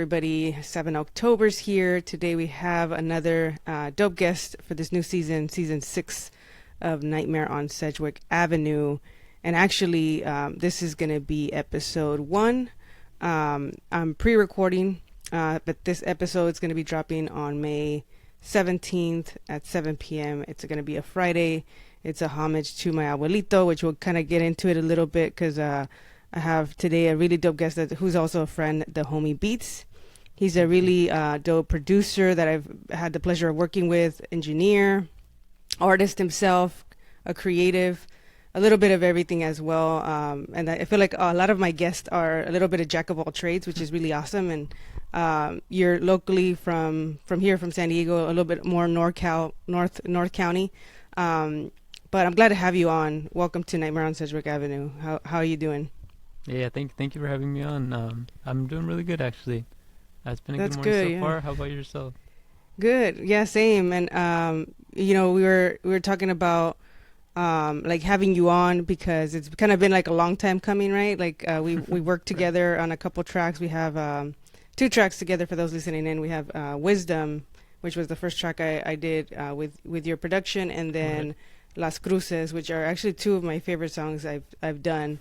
everybody? 7 Octoberz here. Today we have another dope guest for this new season, season 6 of Nightmare on Sedgwick Avenue. And actually, this is going to be episode 1. I'm pre-recording, but this episode is going to be dropping on May 17th at 7 p.m. It's going to be a Friday. It's a homage to my Abuelito, which we'll kind of get into it a little bit because I have today a really dope guest who's also a friend, DaHomie Beats. He's a really dope producer that I've had the pleasure of working with, engineer, artist himself, a creative, a little bit of everything as well. And I feel like a lot of my guests are a little bit of jack of all trades, which is really awesome. And you're locally from here, from San Diego, a little bit more North County. But I'm glad to have you on. Welcome to Nightmare on Sedgwick Avenue. How are you doing? Yeah, thank you for having me on. I'm doing really good, actually. It's been a That's good morning good, so far. How about yourself? Good. Yeah, same. And we were talking about like having you on because it's kind of been like a long time coming, right? Like we worked together on a couple tracks. We have 2 tracks together for those listening in. We have Wisdom, which was the first track I did with your production, and then Right. Las Cruces, which are actually 2 of my favorite songs I've done.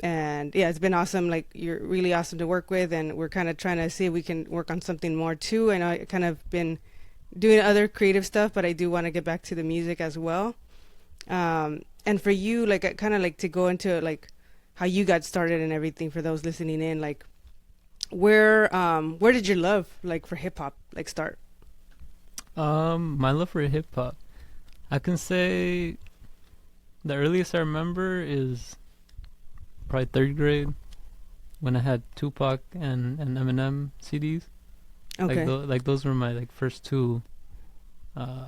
And yeah, it's been awesome. Like, you're really awesome to work with, and we're kind of trying to see if we can work on something more too. I know I kind of been doing other creative stuff, but I do want to get back to the music as well. And for you, like, I kind of like to go into like how you got started and everything for those listening in. Like, where did your love like for hip hop like start? My love for hip hop, I can say the earliest I remember is probably 3rd grade when I had Tupac and Eminem CDs. Okay. Like those were my like first 2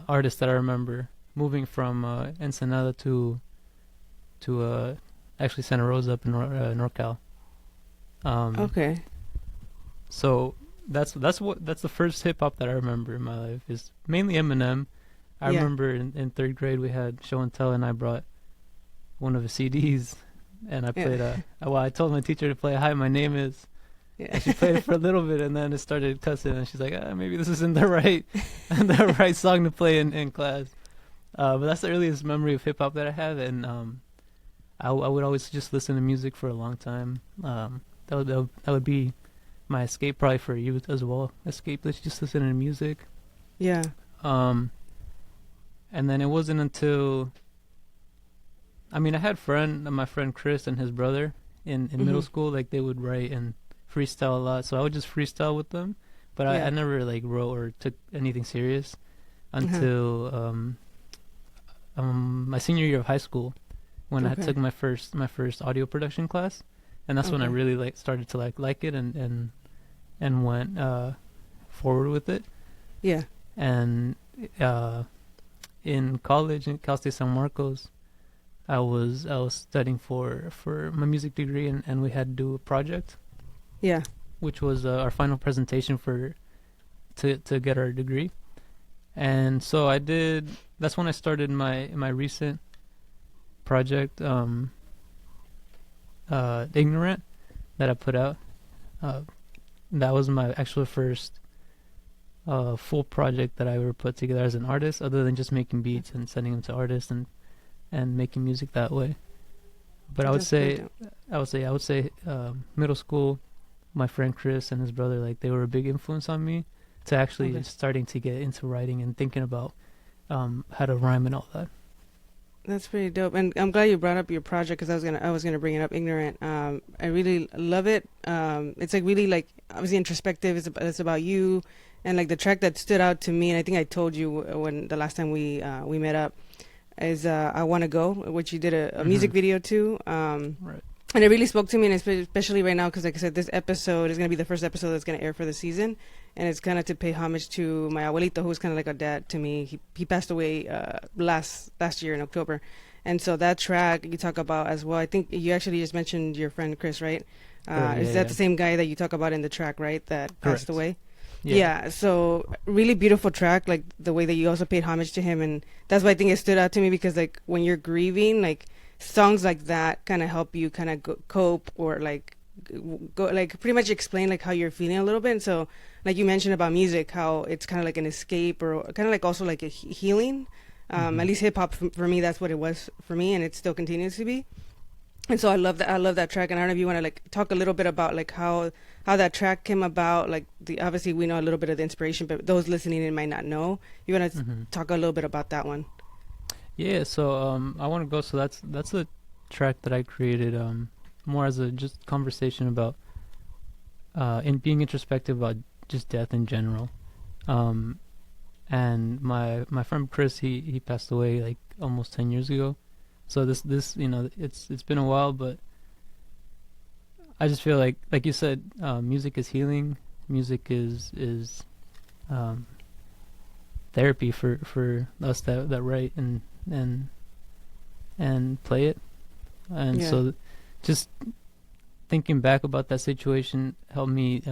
artists that I remember. Moving from Ensenada to actually Santa Rosa up in NorCal. Okay. So that's the first hip hop that I remember in my life is mainly Eminem. I Yeah. remember in 3rd grade we had show and tell, and I brought one of his CDs, and I played I told my teacher to play "Hi, My Name Is." Yeah. And she played it for a little bit, and then it started cussing, and she's like, maybe this isn't the right song to play in class. But that's the earliest memory of hip hop that I have, and I would always just listen to music for a long time. That would be my escape, probably for you as well. Escape, let's just listen to music. Yeah. And then it wasn't until I had my friend Chris and his brother in middle school. Like, they would write and freestyle a lot, so I would just freestyle with them. But Yeah. I never like wrote or took anything serious until my senior year of high school, when I Okay. took my first audio production class, and that's when I Okay. really like started to like it and went forward with it. Yeah. And in college in Cal State San Marcos, I was studying for my music degree, and we had to do a project, Yeah. which was our final presentation to get our degree. And so I did. That's when I started my recent project, Ignorant, that I put out. That was my actual first full project that I ever put together as an artist, other than just making beats and sending them to artists and making music that way. But I would say middle school, my friend Chris and his brother, like, they were a big influence on me to actually starting to get into writing and thinking about how to rhyme and all that. That's pretty dope, and I'm glad you brought up your project because I was gonna bring it up. Ignorant. I really love it. It's like really like obviously introspective. It's about you, and like the track that stood out to me, and I think I told you when the last time we met up, is "I Wanna Go," which you did a music video to. Right. And it really spoke to me, and especially right now, because like I said, this episode is going to be the first episode that's going to air for the season. And it's kind of to pay homage to my Abuelito, who's kind of like a dad to me. He passed away last year in October. And so that track you talk about as well, I think you actually just mentioned your friend Chris, right? Is that the same guy that you talk about in the track, right, that passed away? Yeah, so really beautiful track, like the way that you also paid homage to him. And that's why I think it stood out to me, because like when you're grieving, like songs like that kind of help you kind of cope or like go like pretty much explain like how you're feeling a little bit. And so like you mentioned about music, how it's kind of like an escape or kind of like also like a healing. At least hip hop for me, that's what it was for me, and it still continues to be. And so I love that. I love that track. And I don't know if you want to like talk a little bit about like how that track came about. Like obviously we know a little bit of the inspiration, but those listening in might not know. You want to talk a little bit about that one? Yeah. So I want to go. So that's a track that I created more as a just conversation about in being introspective about just death in general. And my friend Chris, he passed away like almost 10 years ago. So this you know, it's been a while, but I just feel like you said, music is healing. Music is therapy for us that write and play it. And so just thinking back about that situation helped me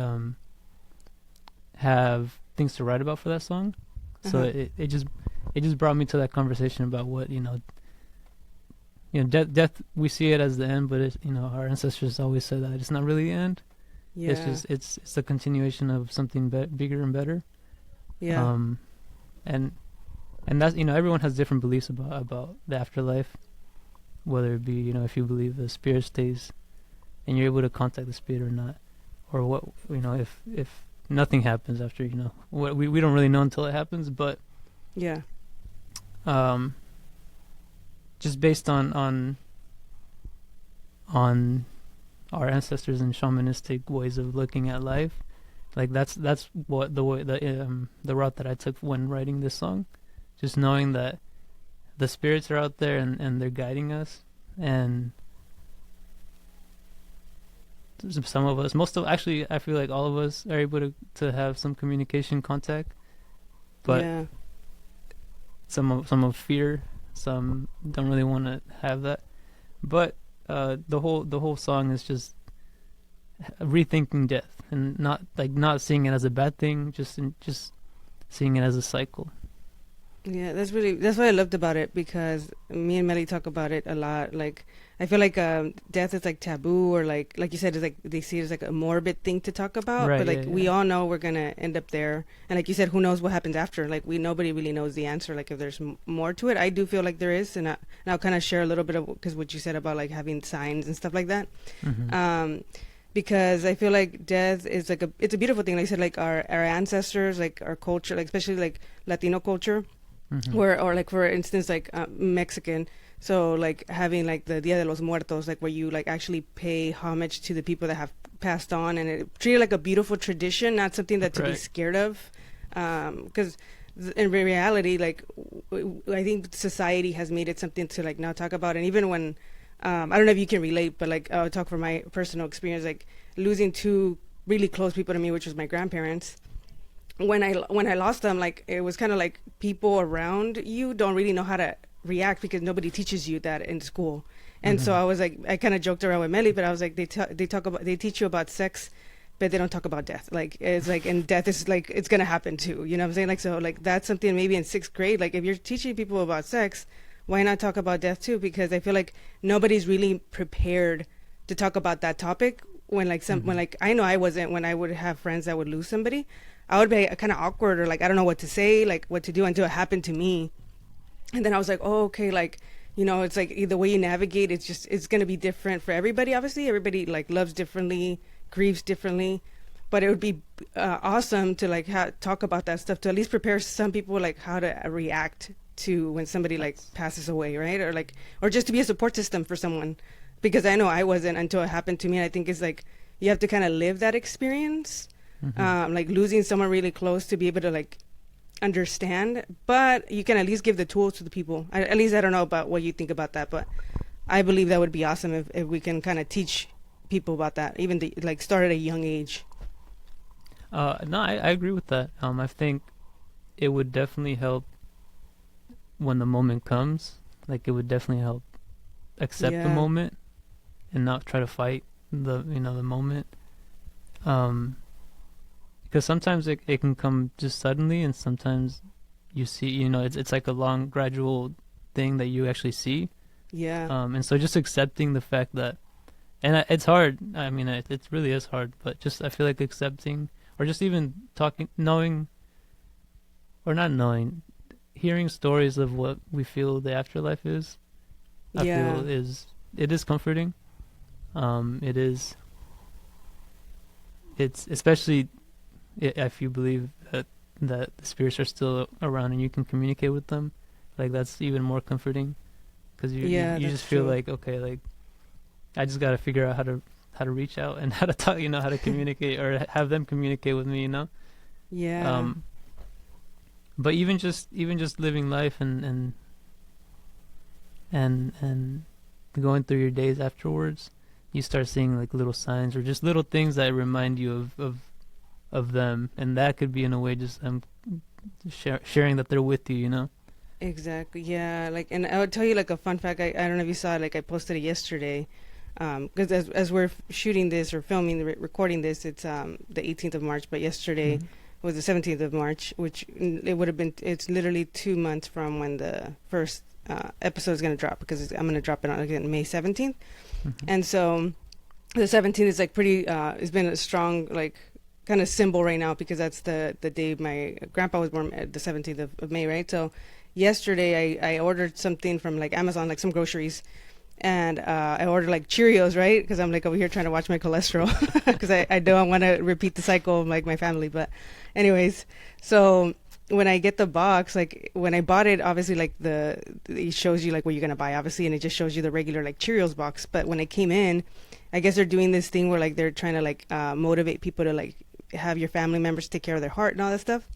have things to write about for that song. So it just brought me to that conversation about what, death, we see it as the end, but our ancestors always said that it's not really the end. Yeah. It's a continuation of something bigger and better. Yeah. And that's, everyone has different beliefs about the afterlife, whether it be, if you believe the spirit stays and you're able to contact the spirit or not, or what, if nothing happens after, what we don't really know until it happens, but yeah. Just based on our ancestors and shamanistic ways of looking at life, like that's what the route that I took when writing this song, just knowing that the spirits are out there and they're guiding us, and some of us, actually I feel like all of us are able to have some communication contact, but some of fear, some don't really want to have that, but the whole song is just rethinking death and not seeing it as a bad thing, just seeing it as a cycle. Yeah, that's what I loved about it, because me and Melly talk about it a lot. Like, I feel like death is like taboo, or like you said, it's like they see it as like a morbid thing to talk about. Right, but like we all know we're gonna end up there, and like you said, who knows what happens after? Like nobody really knows the answer. Like if there's more to it, I do feel like there is, and I'll kind of share a little bit of, because what you said about like having signs and stuff like that. Because I feel like death is like it's a beautiful thing. Like I said, like our ancestors, like our culture, like especially like Latino culture. Or like for instance like Mexican, so like having like the Dia de los Muertos, like where you like actually pay homage to the people that have passed on, and it treated like a beautiful tradition, not something that to be scared of, because in reality, like I think society has made it something to like now talk about. And even when I don't know if you can relate, but like I'll talk from my personal experience, like losing two really close people to me, which was my grandparents. When I lost them, like it was kind of like people around you don't really know how to react, because nobody teaches you that in school. And so I was like, I kind of joked around with Melly, but I was like, they teach you about sex, but they don't talk about death. Like it's like, and death is like, it's gonna happen too. You know what I'm saying? Like, so like that's something maybe in 6th grade. Like if you're teaching people about sex, why not talk about death too? Because I feel like nobody's really prepared to talk about that topic. When like when like I know I wasn't, when I would have friends that would lose somebody, I would be kind of awkward, or like I don't know what to say, like what to do, until it happened to me. And then I was like, oh, okay, like, it's like the way you navigate, it's going to be different for everybody. Obviously, everybody like loves differently, grieves differently, but it would be awesome to like talk about that stuff, to at least prepare some people like how to react to when somebody like passes away, right? Or just to be a support system for someone, because I know I wasn't until it happened to me. And I think it's like you have to kind of live that experience. Like losing someone really close to be able to like understand, but you can at least give the tools to the people. At least I don't know about what you think about that, but I believe that would be awesome if we can kind of teach people about that, even like start at a young age. No, I agree with that. I think it would definitely help when the moment comes. Like it would definitely help accept the moment and not try to fight the moment. Because sometimes it can come just suddenly, and sometimes you see, it's like a long, gradual thing that you actually see. Yeah. And so just accepting the fact that it's hard. I mean, it really is hard. But just I feel like accepting, or just even talking, knowing, or not knowing, hearing stories of what we feel the afterlife is. I feel it is comforting. It is. It's especially if you believe that the spirits are still around and you can communicate with them. Like that's even more comforting, because you just feel like, okay, like I just got to figure out how to reach out and how to talk, how to communicate or have them communicate with me, Yeah. But even just living life and going through your days afterwards, you start seeing like little signs or just little things that remind you of them, and that could be in a way just sharing that they're with you. Exactly. Yeah. Like, and I would tell you like a fun fact. I don't know if you saw it. Like, I posted it yesterday. Because as we're shooting this or filming, recording this, it's the 18th of March. But yesterday was the 17th of March, which it would have been. It's literally 2 months from when the first episode is going to drop, because I'm going to drop it on again May 17th. And so the 17th is like pretty. It's been a strong like kind of symbol right now, because that's the day my grandpa was born, the 17th of May, right? So yesterday I ordered something from like Amazon, like some groceries, and I ordered like Cheerios, right? Because I'm like over here trying to watch my cholesterol, because I don't want to repeat the cycle of like my family. But anyways, so when I get the box, like when I bought it, obviously like it shows you like what you're gonna buy, obviously, and it just shows you the regular like Cheerios box. But when it came in, I guess they're doing this thing where like they're trying to like motivate people to like have your family members take care of their heart and all that stuff.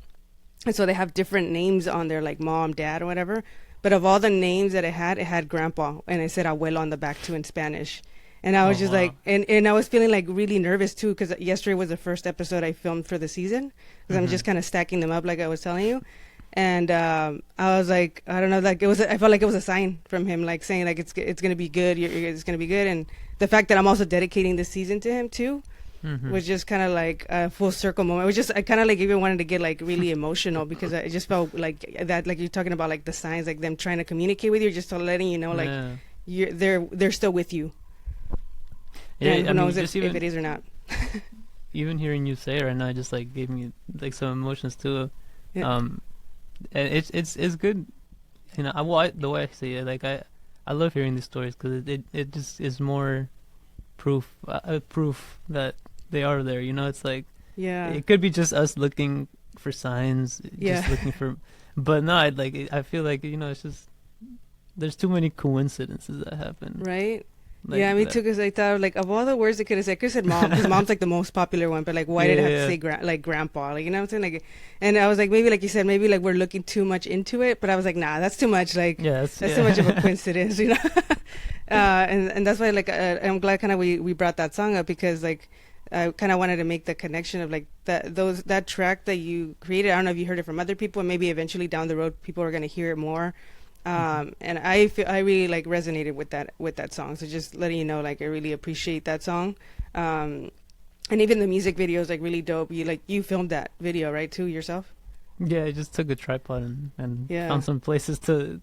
And so they have different names on there, like mom, dad, or whatever. But of all the names that it had grandpa, and it said abuelo on the back too in Spanish. And I was just like, and I was feeling like really nervous too, because yesterday was the first episode I filmed for the season, because I'm just kind of stacking them up like I was telling you. And I was like, I don't know, like I felt like it was a sign from him, like saying like it's gonna be good, it's gonna be good. And the fact that I'm also dedicating this season to him too, was just kind of like a full circle moment. It was just, I kind of like even wanted to get like really emotional, because I just felt like that, like you're talking about like the signs, like them trying to communicate with you, just letting you know like they're still with you. Yeah, and who knows if it is or not. Even hearing you say it right now just like gave me like some emotions too. Yeah. And it's good, the way I see it, like I love hearing these stories, because it just is more proof that they are there. It's like, it could be just us looking for signs, just looking for, but no, I feel like it's just there's too many coincidences that happen, right? Like yeah, me too, because I thought like of all the words they could have said, I could have said mom, because mom's like the most popular one, but like why did it have to say like grandpa, like, you know what I'm saying, like, and I was like, maybe like you said, maybe like we're looking too much into it, but I was like, nah, that's too much, like that's too much of a coincidence, and that's why like I'm glad kind of we brought that song up, because like I kind of wanted to make the connection of like that track that you created. I don't know if you heard it from other people, and maybe eventually down the road people are going to hear it more. And I really like resonated with that song. So just letting you know, like I really appreciate that song. And even the music video is like really dope. You filmed that video, right, too, yourself? Yeah, I just took a tripod and found some places to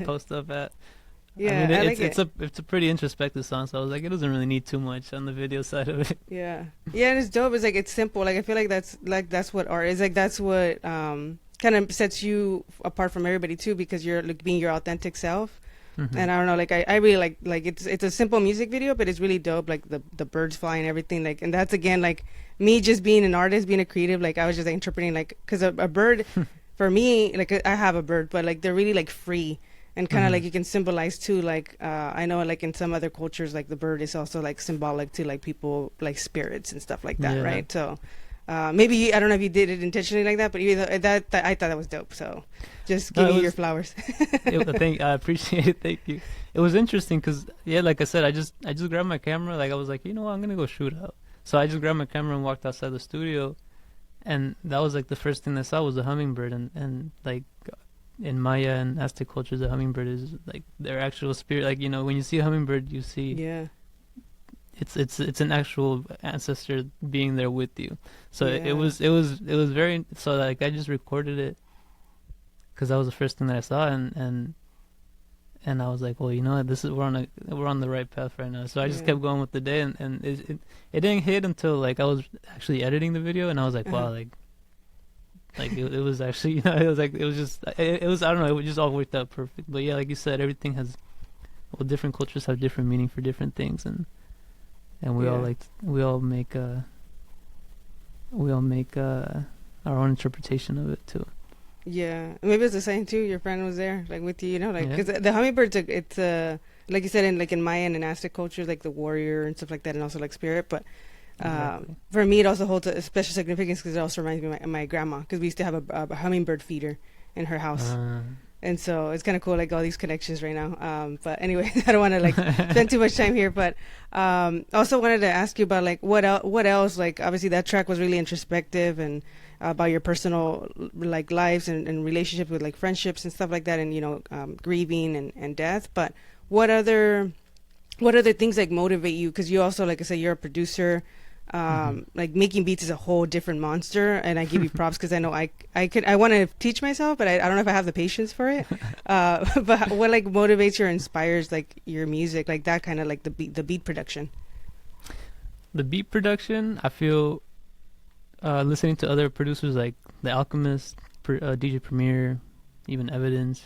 post up at. Yeah, I mean, like it's a pretty introspective song, so I was like, it doesn't really need too much on the video side of it. Yeah, and it's dope. It's like it's simple. Like I feel like that's what art is. Like that's what kind of sets you apart from everybody too, because you're like being your authentic self. And I don't know, like I really like it's a simple music video, but it's really dope. Like the birds flying and everything. Like, and that's again like me just being an artist, being a creative. Like I was just like, interpreting, like, because a bird for me, like I have a bird, but like they're really like free. And kind of like you can symbolize too, like I know like in some other cultures, like the bird is also like symbolic to like people, like spirits and stuff like that, right? So maybe I don't know if you did it intentionally like that, but either that I thought that was dope. So just give you your flowers. I appreciate it. Thank you. It was interesting because like I said, I just grabbed my camera. Like I was like, you know what, I'm gonna go shoot out. So I just grabbed my camera and walked outside the studio, and that was like the first thing I saw was a hummingbird, and like. In Maya and Aztec cultures, the hummingbird is like their actual spirit. Like, when you see a hummingbird, you see it's an actual ancestor being there with you. So it was very, so like I just recorded it because that was the first thing that I saw, and And I was like, well, you know what, we're on the right path right now. So I just kept going with the day, and it didn't hit until like I was actually editing the video, and I was like, wow, like it was actually, you know, it was I don't know, it just all worked out perfect. But yeah, like you said, everything has, well, different cultures have different meaning for different things, and we all make our own interpretation of it too. Yeah, maybe it's the same too. Your friend was there, like with you, you know, like because the hummingbird's it's like you said in Mayan and Aztec culture, like the warrior and stuff like that, and also like spirit. But for me, it also holds a special significance because it also reminds me of my grandma, because we used to have a hummingbird feeder in her house. And so it's kind of cool, like all these connections right now. But anyway, I don't want to like spend too much time here. But also wanted to ask you about like what else? Like obviously that track was really introspective and about your personal like lives and relationship with like friendships and stuff like that, and you know grieving and death. But what other things like motivate you? Because you also, like I said, you're a producer. Like making beats is a whole different monster, and I give you props because I know I want to teach myself, but I don't know if I have the patience for it. But what like motivates or inspires like your music, like that kind of like the beat production? The beat production, I feel listening to other producers like The Alchemist, DJ Premier, even Evidence,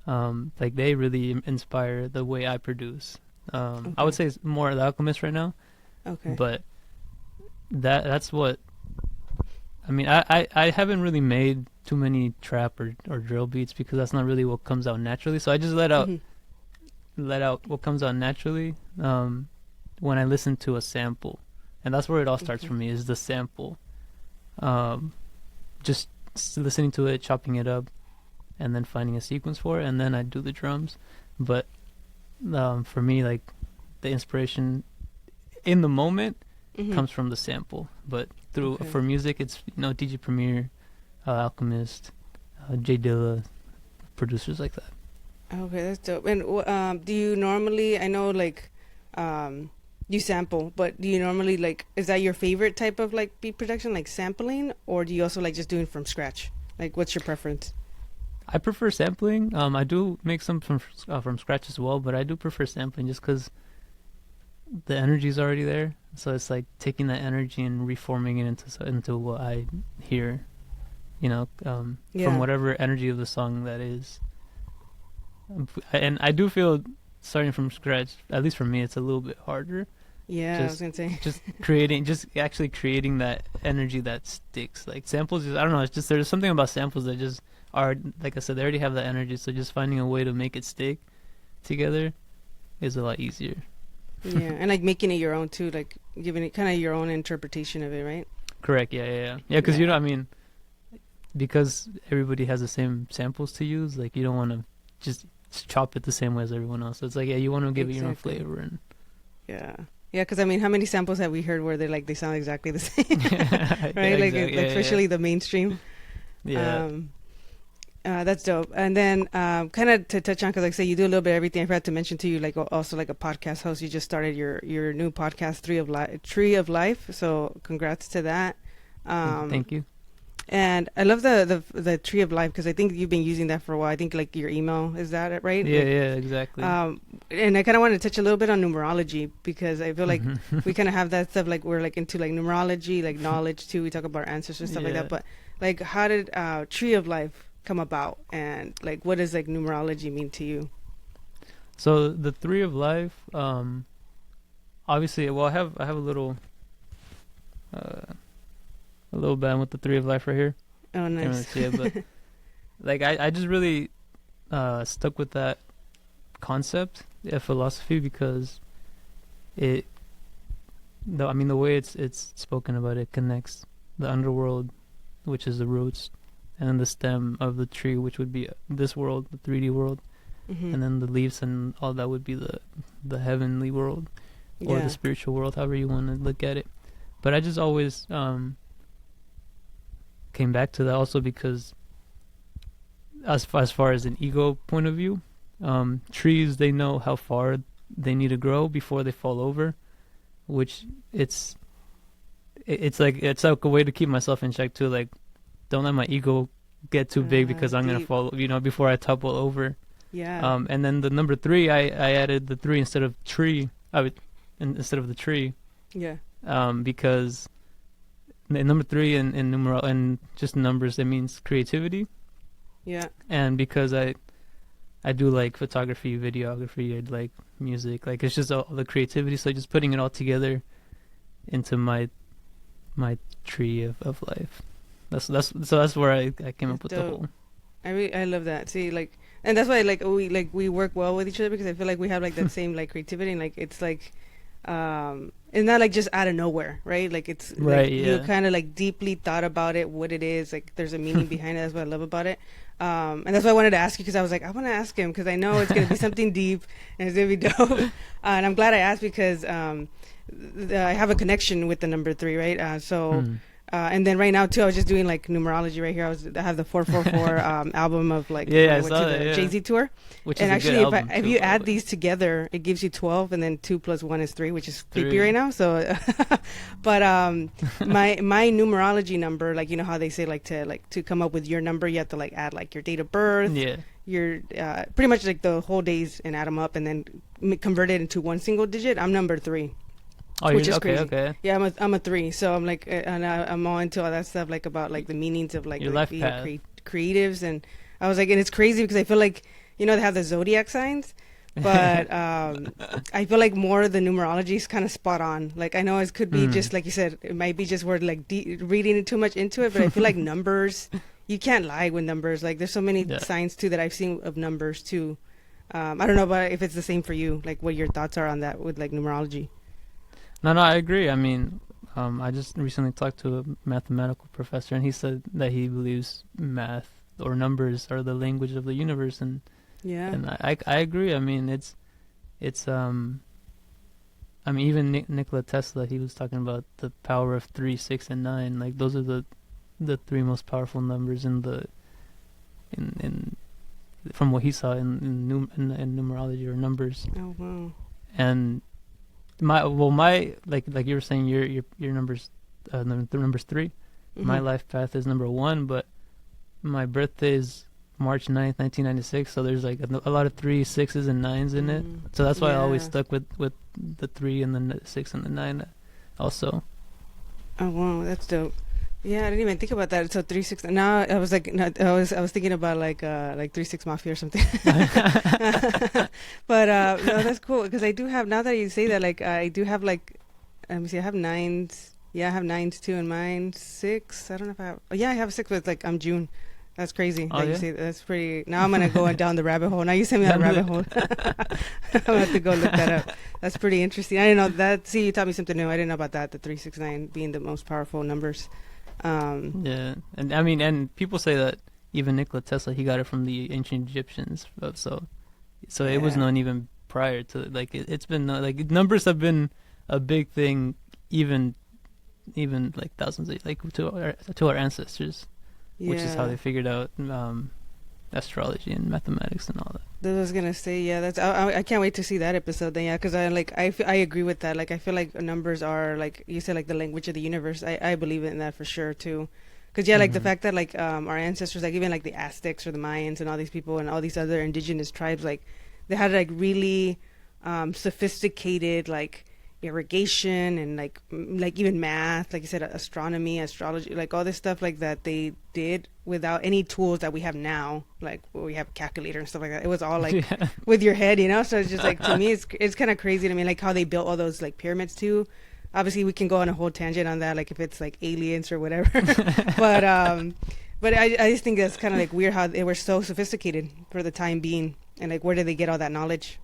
like they really inspire the way I produce. I would say it's more The Alchemist right now. Okay. But that's what I mean. I haven't really made too many trap or drill beats because that's not really what comes out naturally. So I just let out what comes out naturally when I listen to a sample, and that's where it all starts for me, is the sample. Just listening to it, chopping it up, and then finding a sequence for it, and then I do the drums. But for me, like the inspiration in the moment comes from the sample, but for music, it's, you know, DJ Premier, Alchemist, J Dilla, producers like that. Okay, that's dope. And do you normally? I know, like, you sample, but do you normally like? Is that your favorite type of like beat production, like sampling, or do you also like just doing from scratch? Like, what's your preference? I prefer sampling. I do make some from scratch as well, but I do prefer sampling just because the energy is already there. So it's like taking that energy and reforming it into what I hear, you know, from whatever energy of the song that is. And I do feel starting from scratch, at least for me, it's a little bit harder. Yeah, I was gonna say just actually creating that energy that sticks. Like samples, I don't know. It's just there's something about samples that just are, like I said, they already have that energy. So just finding a way to make it stick together is a lot easier. Yeah, and like making it your own too, like giving it kind of your own interpretation of it, right? Correct. Yeah. Because you know, I mean, because everybody has the same samples to use, like you don't want to just chop it the same way as everyone else. So it's like, you want to give it your own flavor. And yeah, because I mean, how many samples have we heard where they sound exactly the same, right? Like especially the mainstream. Yeah. That's dope. And then kind of to touch on, because like I say, you do a little bit of everything. I forgot to mention to you, like also like a podcast host. You just started your new podcast, Tree of Life. So congrats to that. Thank you. And I love the Tree of Life because I think you've been using that for a while. I think like your email, is that it, right? Yeah, like, exactly. And I kind of want to touch a little bit on numerology because I feel like we kind of have that stuff, like we're like into like numerology, like knowledge too. We talk about our ancestors and stuff like that. But like, how did Tree of Life come about, and like what does like numerology mean to you? So the Tree of Life, obviously, well, I have a little band with the Tree of Life right here. Oh, nice. Can't really see it, but like I just really stuck with that concept, philosophy, because the way it's spoken about, it connects the underworld, which is the roots, and then the stem of the tree, which would be this world, the 3D world, and then the leaves and all that would be the heavenly world, or the spiritual world, however you want to look at it. But I just always came back to that also because as far as an ego point of view, trees, they know how far they need to grow before they fall over, which it's like a way to keep myself in check too, like don't let my ego get too big because I'm gonna fall, before I topple over. Yeah. And then the number 3, I added the 3 instead of tree. Instead of the tree. Yeah. Because the number 3 in numeral and just numbers, it means creativity. Yeah. And because I do like photography, videography, and like music, like it's just all the creativity. So just putting it all together into my tree of life. That's where I came up with the whole. I love that. See, like, and that's why we work well with each other, because I feel like we have like that same like creativity, and like it's like it's not like just out of nowhere, right? Like it's right, like yeah. you kind of like deeply thought about it, what it is, like there's a meaning behind it. That's what I love about it. And that's why I wanted to ask you, because I was like, I want to ask him, because I know it's going to be something deep and it's going to be dope. And I'm glad I asked, because I have a connection with the number 3, right? And then right now too, I was just doing like numerology right here. I have the 444 album of like when I went to the Jay-Z tour. Which and is actually, a good album if you add these together, it gives you 12, and then 2 plus 1 is 3, which is creepy right now. So, but my numerology number, like, you know how they say like to come up with your number, you have to like add like your date of birth, your pretty much like the whole days, and add them up, and then convert it into one single digit. I'm number 3. Oh, which is okay, crazy. okay. Yeah, I'm a 3, so I'm like, and I'm all into all that stuff, like about like the meanings of like your life path. Creatives, and I was like, and it's crazy because I feel like, you know, they have the zodiac signs, but I feel like more of the numerology is kind of spot on. Like, I know it could be just like you said, it might be just word like reading too much into it, but I feel like numbers, you can't lie with numbers. Like, there's so many signs too that I've seen of numbers too. I don't know about if it's the same for you, like what your thoughts are on that with like numerology. No, I agree. I mean, I just recently talked to a mathematical professor, and he said that he believes math or numbers are the language of the universe, and I agree. I mean, it's I mean, even Nikola Tesla, he was talking about the power of 3, 6, and 9. Like, those are the 3 most powerful numbers in from what he saw in numerology or numbers. Oh wow! And my like you were saying, your numbers number's 3. Mm-hmm. My life path is number 1, but my birthday is March 9th, 1996. So there's like a lot of 3, 6s, and 9s in it. So that's why I always stuck with the 3 and the 6 and the 9 also. Oh wow, that's dope. Yeah, I didn't even think about that. So 3, 6. Now I was like, no, I was thinking about like 3, 6 Mafia or something. But no, that's cool, because I do have, now that you say that, like I do have like, let me see, I have 9s. Yeah, I have 9s too, and mine 6. I don't know if I have. Oh yeah, I have 6, but it's like I'm June. That's crazy. Oh, that yeah? You say that. That's pretty. Now I'm gonna go down the rabbit hole. Now you sent me down the rabbit hole. I'm gonna have to go look that up. That's pretty interesting. I didn't know that. See, you taught me something new. I didn't know about that. The 3, 6, 9 being the most powerful numbers. Yeah, and I mean, and people say that even Nikola Tesla, he got it from the ancient Egyptians. So it was known even prior to, like, it's been like numbers have been a big thing even like thousands of, like to our ancestors, which is how they figured out astrology and mathematics and all that. I was gonna say, yeah, that's I can't wait to see that episode then, yeah, because I agree with that. Like, I feel like numbers are, like you said, like the language of the universe. I believe in that for sure too, because like the fact that like our ancestors, like even like the Aztecs or the Mayans and all these people and all these other indigenous tribes, like they had like really sophisticated like irrigation and like even math, like you said, astronomy, astrology, like all this stuff like that they did without any tools that we have now, like we have a calculator and stuff like that. It was all like with your head, you know. So it's just like, to me it's kind of crazy to me, like how they built all those like pyramids too. Obviously we can go on a whole tangent on that, like if it's like aliens or whatever. but I just think that's kind of like weird how they were so sophisticated for the time being, and like where did they get all that knowledge?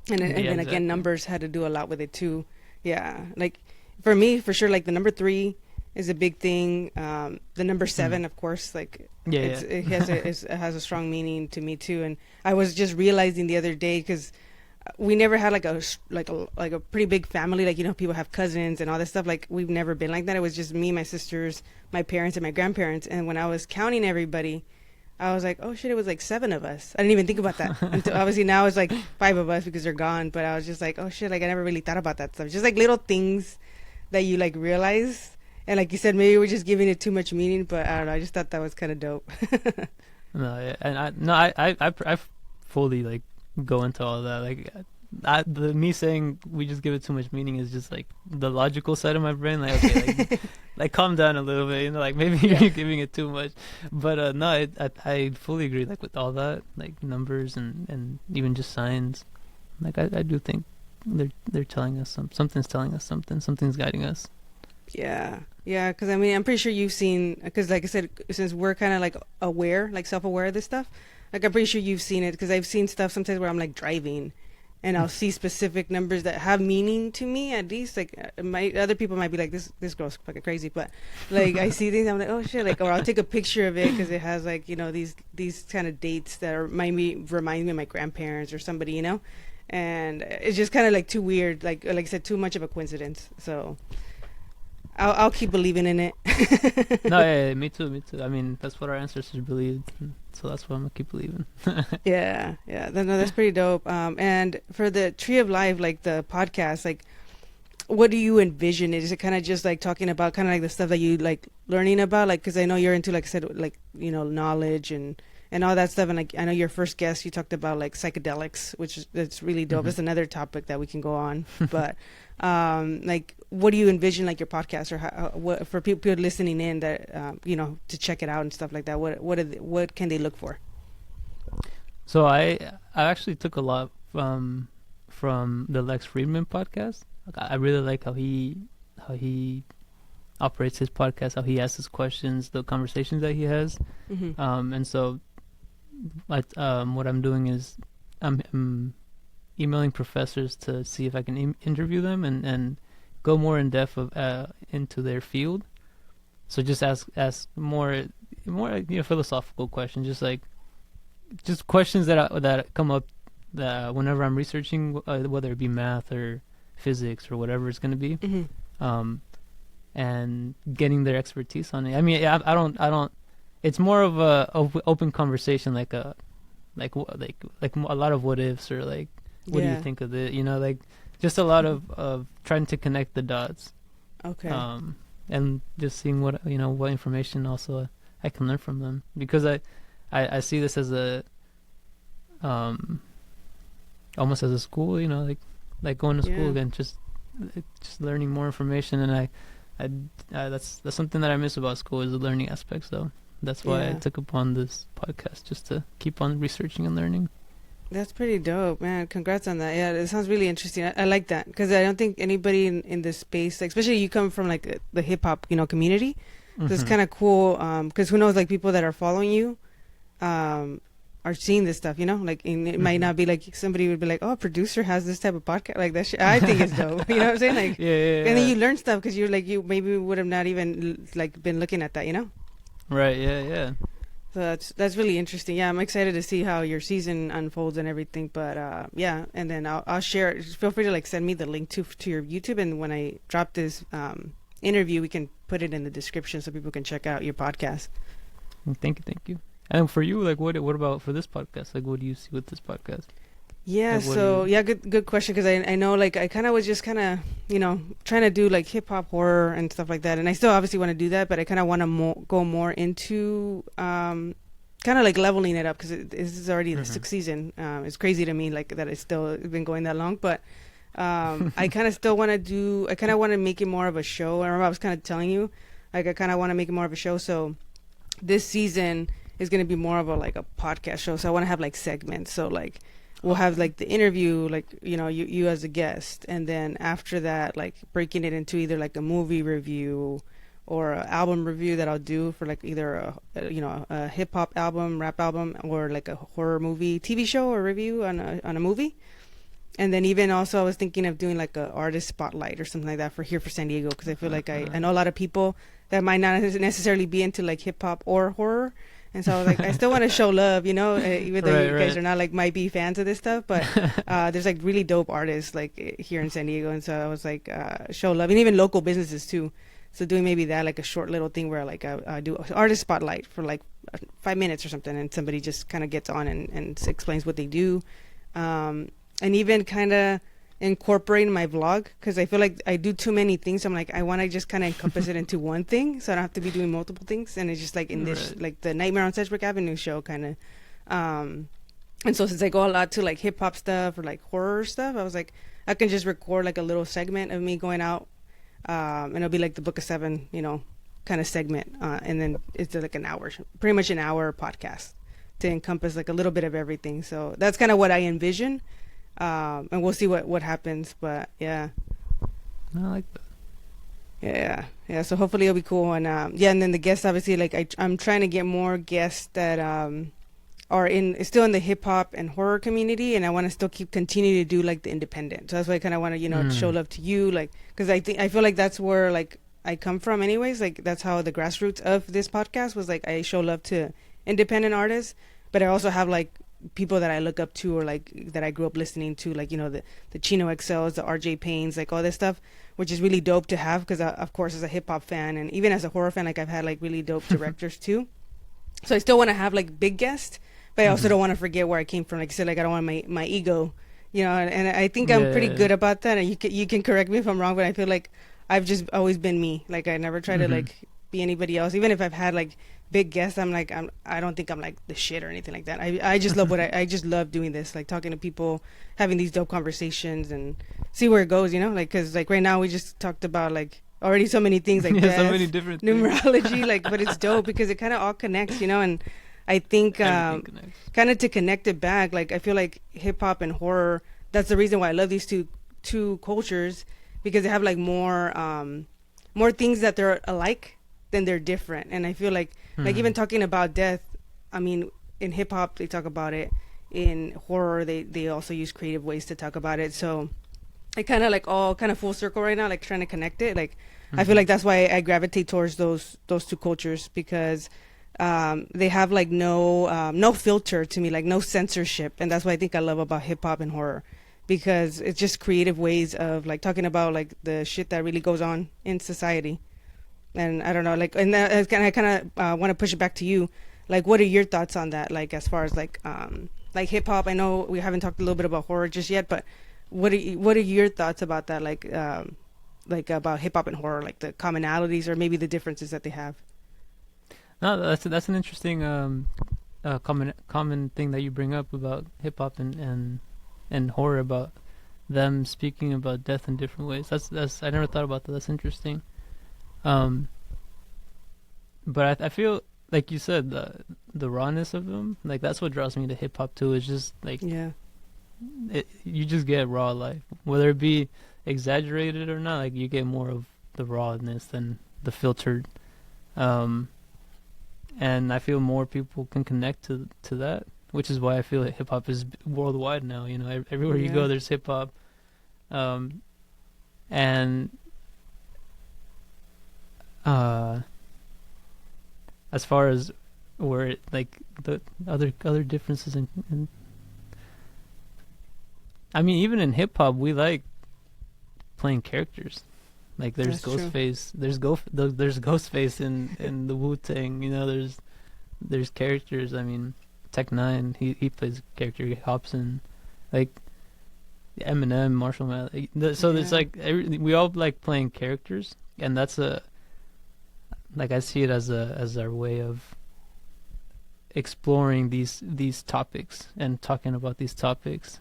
And then exactly. Again, numbers had to do a lot with it too. Yeah, like for me, for sure, like the number 3 is a big thing. The number 7, of course, like it has a strong meaning to me too. And I was just realizing the other day, because we never had like a pretty big family. Like, you know, people have cousins and all this stuff. Like, we've never been like that. It was just me, my sisters, my parents, and my grandparents. And when I was counting everybody, I was like, oh shit, it was like 7 of us. I didn't even think about that. Until obviously now it's like 5 of us because they're gone. But I was just like, oh shit, like I never really thought about that stuff. Just like little things that you like realize. And like you said, maybe we're just giving it too much meaning, but I don't know. I just thought that was kind of dope. No, yeah. And I fully like go into all that. Like me saying we just give it too much meaning is just like the logical side of my brain. Like, okay, like, like calm down a little bit, you know, like maybe you're giving it too much. But no, I fully agree. Like with all that, like numbers and even just signs. Like I do think they're telling us something's telling us something's guiding us. Yeah, because I mean, I'm pretty sure you've seen, because like I said, since we're kind of like aware, like self-aware of this stuff, like I'm pretty sure you've seen it, because I've seen stuff sometimes where I'm like driving and I'll see specific numbers that have meaning to me, at least. Like other people might be like, this girl's fucking crazy, but like I see things, I'm like, oh shit, like, or I'll take a picture of it because it has like, you know, these kind of dates that are remind me of my grandparents or somebody, you know, and it's just kind of like too weird, like I said, too much of a coincidence. So I'll keep believing in it. No, yeah, me too. I mean, that's what our ancestors believed, so that's what I'm gonna keep believing. Yeah. No, that's pretty dope. And for the Tree of Life, like the podcast, like, what do you envision? Is it kind of just like talking about kind of like the stuff that you like learning about? Like, because I know you're into, like I said, like, you know, knowledge and all that stuff. And like, I know your first guest, you talked about like psychedelics, which is, it's really dope. It's another topic that we can go on, but like, what do you envision like your podcast, or what for people listening in that you know, to check it out and stuff like that? What can they look for? So I actually took a lot from the Lex Friedman podcast. I really like how he operates his podcast, how he asks his questions, the conversations that he has. And so what I'm doing is I'm emailing professors to see if I can interview them and go more in depth into their field. So just ask more you know, philosophical questions, just questions that come up that whenever I'm researching, whether it be math or physics or whatever it's going to be, and getting their expertise on it. I mean, I don't. It's more of a open conversation, like a lot of what ifs, or like, what do you think of it? You know, like just a lot of trying to connect the dots. Okay. And just seeing what information also I can learn from them, because I see this as a almost as a school, you know, like going to school again, just learning more information. And I that's something that I miss about school, is the learning aspect. So that's why I took upon this podcast, just to keep on researching and learning. That's pretty dope, man. Congrats on that. Yeah, it sounds really interesting. I like that, because I don't think anybody in this space, like, especially you come from like the hip hop, you know, community. So it's kind of cool, because who knows, like people that are following you are seeing this stuff, you know, like, and it might not be like somebody would be like, oh, a producer has this type of podcast, like that shit. I think it's dope. You know what I'm saying? Like, and then you learn stuff, because you're like, you maybe would have not even like been looking at that, you know? Right. Yeah. So that's really interesting. Yeah, I'm excited to see how your season unfolds and everything. But yeah, and then I'll share it. Just feel free to like send me the link to your YouTube, and when I drop this interview, we can put it in the description so people can check out your podcast. Thank you. And for you, like, what about for this podcast? Like, what do you see with this podcast? Yeah, like, so good question, because I know, like, I kind of was just kind of, you know, trying to do like hip hop horror and stuff like that, and I still obviously want to do that, but I kind of want to go more into kind of like leveling it up, because this is already the sixth season. It's crazy to me, like, that it's still been going that long, but I kind of still want to make it more of a show. I remember I was kind of telling you, like, I kind of want to make it more of a show. So this season is going to be more of a podcast show. So I want to have like segments. So like, we'll have like the interview, like, you know, you as a guest, and then after that, like breaking it into either like a movie review or an album review that I'll do for like either a hip hop album, rap album, or like a horror movie TV show or review on a movie. And then even also I was thinking of doing like a artist spotlight or something like that for San Diego, because I feel like I know a lot of people that might not necessarily be into like hip hop or horror. And so I was like, I still want to show love, you know, even though you guys are not like might be fans of this stuff, but there's like really dope artists like here in San Diego. And so I was like, show love, and even local businesses too. So doing maybe that, like a short little thing where like I do artist spotlight for like 5 minutes or something, and somebody just kind of gets on and explains what they do. And even kind of incorporating my vlog, because I feel like I do too many things. So I'm like, I want to just kind of encompass it into one thing, so I don't have to be doing multiple things. And it's just like in this, like the Nightmare on Sedgwick Avenue show kind of, And so since I go a lot to like hip hop stuff or like horror stuff, I was like, I can just record like a little segment of me going out, and it'll be like the Book of Seven, kind of segment, and then it's like an hour, pretty much an hour podcast to encompass like a little bit of everything. So that's kind of what I envision, and we'll see what happens. But yeah, I like that. yeah. So hopefully it'll be cool, and yeah, and then the guests obviously like I'm trying to get more guests that are still in the hip hop and horror community, and I want to still continue to do like the independent. So that's why I kind of want to show love to you, like, because I feel like that's where like I come from anyways. Like that's how the grassroots of this podcast was. Like I show love to independent artists, but I also have like people that I look up to or like that I grew up listening to, like the Chino XLs, the RJ Paynes, like all this stuff, which is really dope to have because of course as a hip hop fan and even as a horror fan, like I've had like really dope directors too. So I still want to have like big guests, but I also don't want to forget where I came from. Like I said, like I don't want my ego, and I think I'm pretty good about that. And you can correct me if I'm wrong, but I feel like I've just always been me. Like I never try to like be anybody else. Even if I've had like big guests, I don't think I'm like the shit or anything like that. I just love I just love doing this, like talking to people, having these dope conversations and see where it goes, like, cause like right now we just talked about like already so many things like so many different numerology, like, but it's dope because it kind of all connects, and I think kind of to connect it back, like I feel like hip hop and horror, that's the reason why I love these two cultures, because they have like more things that they're alike than they're different. And I feel like even talking about death, I mean, in hip hop they talk about it, in horror they also use creative ways to talk about it. So I kind of like all kind of full circle right now, like trying to connect it. Like I feel like that's why I gravitate towards those two cultures, because they have like no filter to me, like no censorship. And that's what I think I love about hip hop and horror, because it's just creative ways of like talking about like the shit that really goes on in society. And I don't know, like, and I kind of want to push it back to you. Like, what are your thoughts on that? Like, as far as like hip hop, I know we haven't talked a little bit about horror just yet, but what are your thoughts about that? Like about hip hop and horror, like the commonalities or maybe the differences that they have. No, that's an interesting common thing that you bring up about hip hop and horror, about them speaking about death in different ways. That's I never thought about that. That's interesting. But I feel like you said, the rawness of them, like that's what draws me to hip hop too. It's just like you just get raw life, whether it be exaggerated or not. Like you get more of the rawness than the filtered. And I feel more people can connect to that, which is why I feel like hip hop is worldwide now. Everywhere you go, there's hip hop. And as far as where it, like the other differences in I mean, even in hip hop, we like playing characters. Like there's Ghostface, there's Ghostface in the Wu-Tang. There's characters. I mean, Tech-9, he plays a character. He hops in, like Eminem, Marshall Mathers. So there's like we all like playing characters, and that's like I see it as our way of exploring these topics and talking about these topics.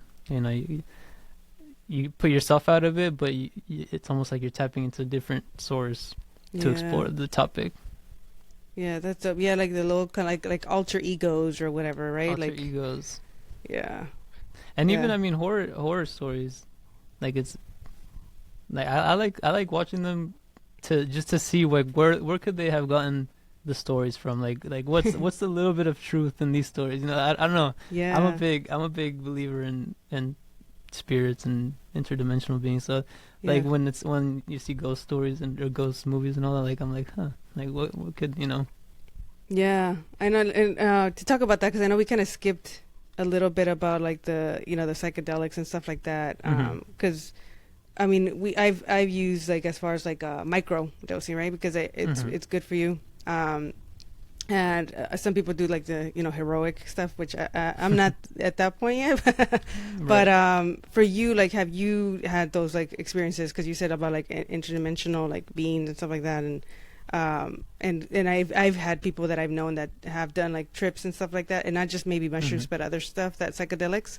You put yourself out of it, but it's almost like you're tapping into a different source to explore the topic. Yeah, that's like the little kind of like alter egos or whatever, right? Alter egos. Yeah. And even I mean horror stories, like it's like I like watching them to see like where could they have gotten the stories from, like what's the little bit of truth in these stories. I don't know. Yeah. I'm a big believer in spirits and interdimensional beings. So like when you see ghost stories or ghost movies and all that, like I'm like, like what could Yeah, I know. And to talk about that, because I know we kind of skipped a little bit about like the the psychedelics and stuff like that. Because I mean I've used like as far as like micro dosing, right? Because it's good for you. And some people do like the heroic stuff, which I'm not at that point yet. But for you, like, have you had those like experiences? Because you said about like interdimensional like beings and stuff like that. And And I've had people that I've known that have done like trips and stuff like that, and not just maybe mushrooms, but other stuff, that psychedelics,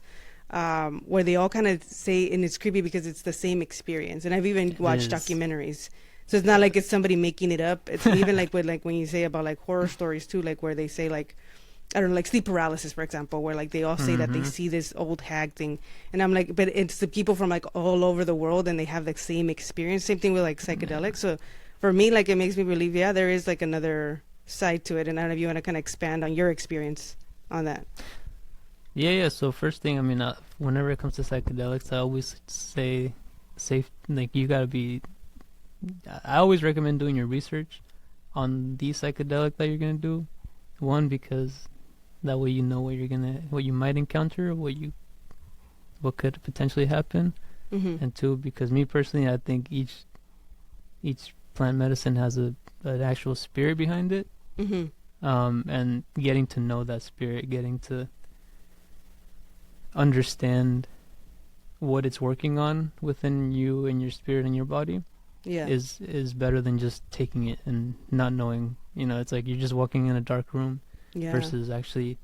where they all kind of say, and it's creepy because it's the same experience. And I've even watched documentaries. So it's not like it's somebody making it up. It's even like with like when you say about like horror stories too, like where they say like, I don't know, like sleep paralysis, for example, where like they all say that they see this old hag thing. And I'm like, but it's the people from like all over the world and they have the same experience. Same thing with like psychedelics. So for me, like it makes me believe, yeah, there is like another side to it. And I don't know if you want to kind of expand on your experience on that. Yeah. So first thing, I mean, whenever it comes to psychedelics, I always say, like you gotta be. I always recommend doing your research on the psychedelic that you're gonna do. One, because that way you know what you might encounter, what could potentially happen. And two, because me personally, I think each plant medicine has an actual spirit behind it. And getting to know that spirit, getting to understand what it's working on within you and your spirit and your body, is better than just taking it and not knowing. You know, it's like you're just walking in a dark room versus actually,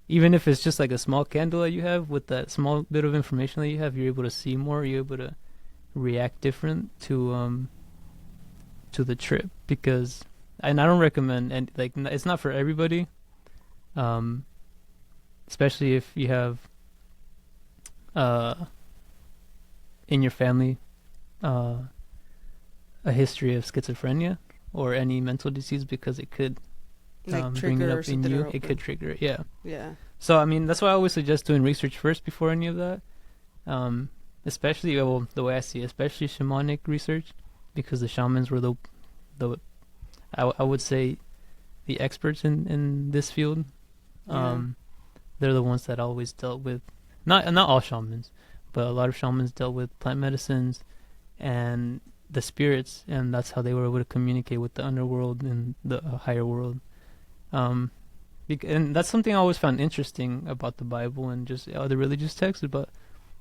even if it's just like a small candle that you have, with that small bit of information that you have, you're able to see more, you're able to react different to the trip. Because, and I don't recommend, and like it's not for everybody, especially if you have in your family a history of schizophrenia or any mental disease, because it could like bring it up in you. It could trigger it. Yeah. So I mean, that's why I always suggest doing research first before any of that. Especially, well, the way I see it, especially shamanic research, because the shamans were I would say the experts in this field. They're the ones that always dealt with, not all shamans, but a lot of shamans dealt with plant medicines and the spirits, and that's how they were able to communicate with the underworld and the higher world. And that's something I always found interesting about the Bible and just other religious texts,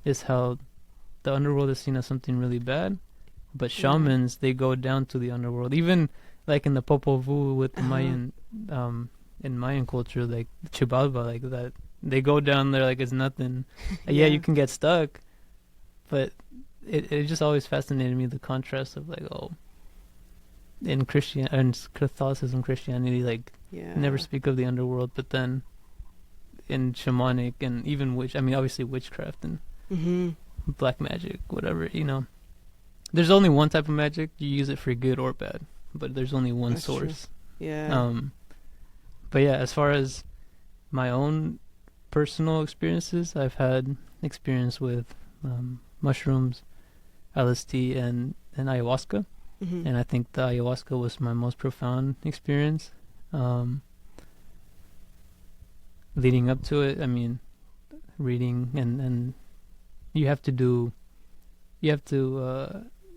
is how the underworld is seen as something really bad, but shamans, they go down to the underworld. Even like in the Popol Vuh with the Mayan, in Mayan culture, like Chibalba, like that, they go down there like it's nothing. You can get stuck, but it just always fascinated me, the contrast of like, in Catholicism, Christianity, like never speak of the underworld, but then in shamanic and even obviously witchcraft and black magic, whatever, there's only one type of magic. You use it for good or bad, but there's only one source. True. But yeah, as far as my own personal experiences, I've had experience with mushrooms, LSD, and ayahuasca. And I think the ayahuasca was my most profound experience. Leading up to it, I mean, reading and you have to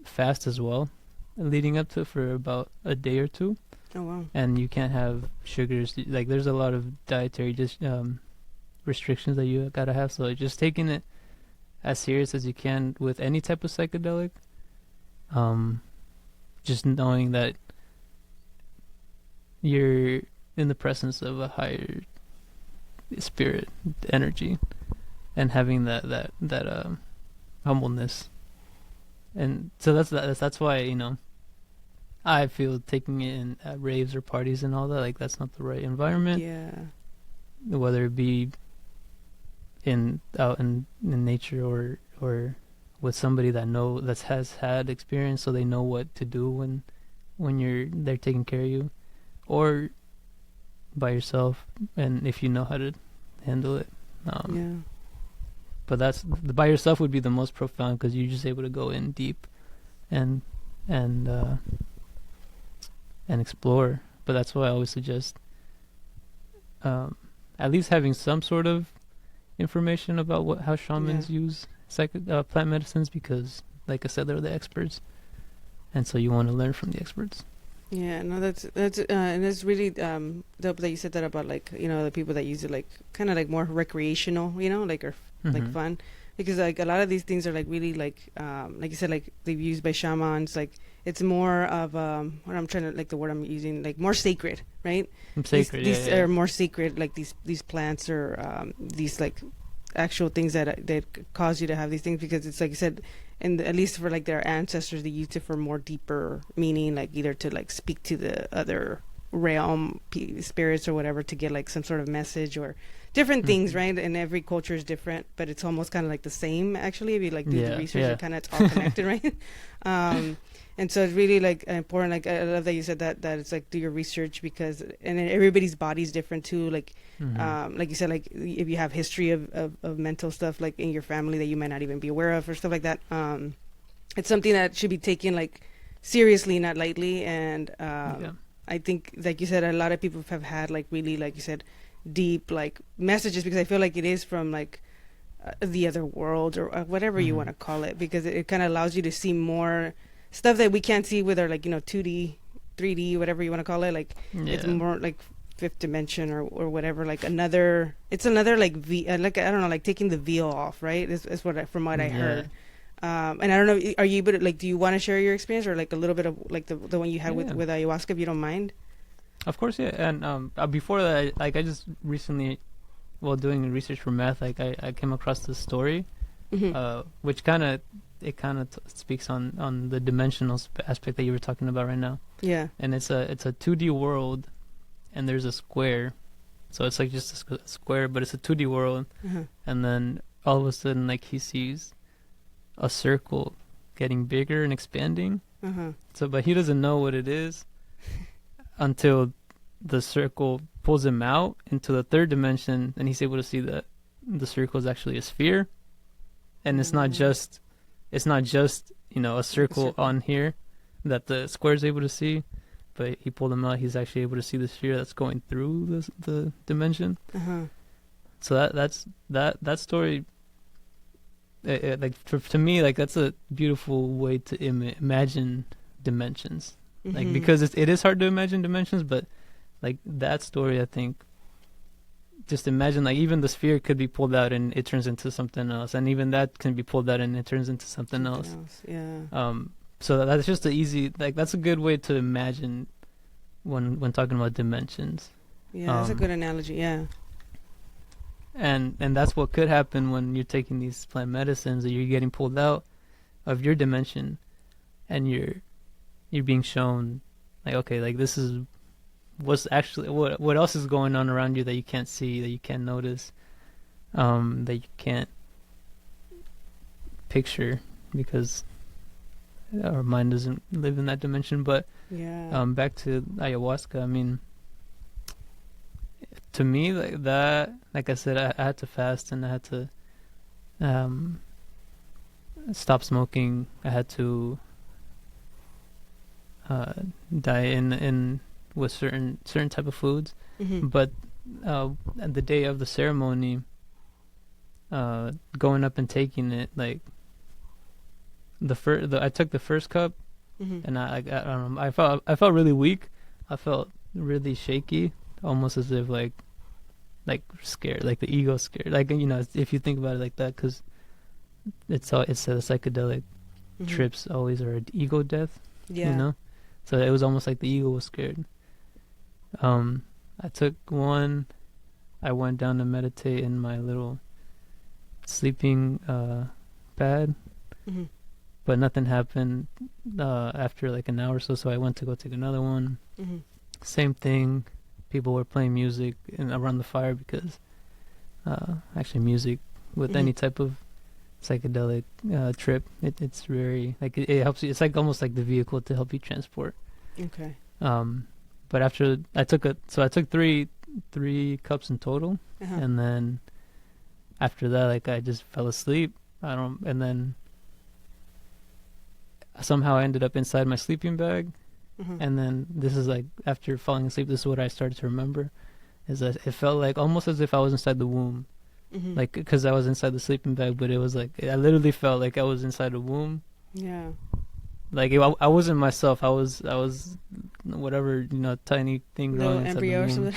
fast as well leading up to it for about a day or two. Oh wow. And you can't have sugars. Like there's a lot of dietary restrictions that you gotta have. So just taking it as serious as you can with any type of psychedelic. Just knowing that you're in the presence of a higher spirit energy, and having that humbleness, and so that's why I feel taking it in at raves or parties and all that, like that's not the right environment. Yeah. Whether it be out in nature or with somebody that has had experience, so they know what to do when they're taking care of you, or by yourself, and if you know how to handle it. But that's by yourself would be the most profound, because you're just able to go in deep and explore. But that's why I always suggest at least having some sort of information about how shamans use plant medicines, because like I said, they're the experts, and so you want to learn from the experts. Yeah, no, that's and it's really dope that you said that about, like, the people that use it like kind of like more recreational, like, or like fun. because like a lot of these things are like really like you said, like they've used by shamans. Like it's more of what I'm trying to, like the word I'm using, like more sacred, right? Sacred. These Yeah. are more sacred, like these plants or these like actual things that cause you to have these things, because it's like you said, and at least for like their ancestors, they used it for more deeper meaning, like either to like speak to the other realm spirits or whatever, to get like some sort of message or different things, right? And every culture is different, but it's almost kind of like the same actually. If you like do the research, it kind of, it's all connected, right? And so it's really like important. Like I love that you said that it's like do your research, because and then everybody's body's different too. Like like you said, like if you have history of mental stuff like in your family that you might not even be aware of or stuff like that, it's something that should be taken like seriously, not lightly. And I think, like you said, a lot of people have had like really, like you said, deep like messages, because I feel like it is from like the other world or whatever you want to call it, because it kind of allows you to see more stuff that we can't see with our, like, 2D 3D, whatever you want to call it. Like it's more like fifth dimension or whatever, like another, it's another like like I don't know, like taking the veil off, right? Is what from what I heard. And I don't know, are you able to, like, do you want to share your experience, or like a little bit of like the one you had with ayahuasca, if you don't mind? Of course, yeah. And before that, like I just recently, while doing research for math, like I came across this story, which kind of speaks on the dimensional aspect that you were talking about right now. Yeah. And it's a 2D world, and there's a square, so it's like just a square, but it's a 2D world. And then all of a sudden, like he sees a circle getting bigger and expanding. So, but he doesn't know what it is until the circle pulls him out into the third dimension, and he's able to see that the circle is actually a sphere, and it's not just a circle on here that the square is able to see, but he pulled him out. He's actually able to see the sphere that's going through the dimension. So that story. Like to me, like that's a beautiful way to imagine dimensions, like because it is hard to imagine dimensions, but like that story, I think, just imagine like even the sphere could be pulled out and it turns into something else, and even that can be pulled out and it turns into something else. So that's just an easy, like that's a good way to imagine when talking about dimensions. That's a good analogy. And that's what could happen when you're taking these plant medicines, that you're getting pulled out of your dimension, and you're being shown, like, okay, like this is what's actually what else is going on around you that you can't see, that you can't notice, that you can't picture, because our mind doesn't live in that dimension. But back to ayahuasca, I mean, to me, like that, like I said, I had to fast, and I had to stop smoking. I had to diet in with certain type of foods. But at the day of the ceremony, going up and taking it, like I took the first cup, and I don't know, I felt really weak. I felt really shaky, almost as if like scared, like the ego scared, like, if you think about it like that, because it's a psychedelic trips always are an ego death, so it was almost like the ego was scared. I took one, I went down to meditate in my little sleeping pad, but nothing happened after like an hour or so I went to go take another one. Same thing. People were playing music around the fire, because actually music with any type of psychedelic trip, it's very, like, it helps you. It's like almost like the vehicle to help you transport. But after I took three cups in total, and then after that, like, I just fell asleep. And then somehow I ended up inside my sleeping bag. And then this is like after falling asleep, this is what I started to remember, is that it felt like almost as if I was inside the womb, like, because I was inside the sleeping bag, but it was like I literally felt like I was inside the womb. Like I wasn't myself. I was whatever, tiny thing growing inside the womb.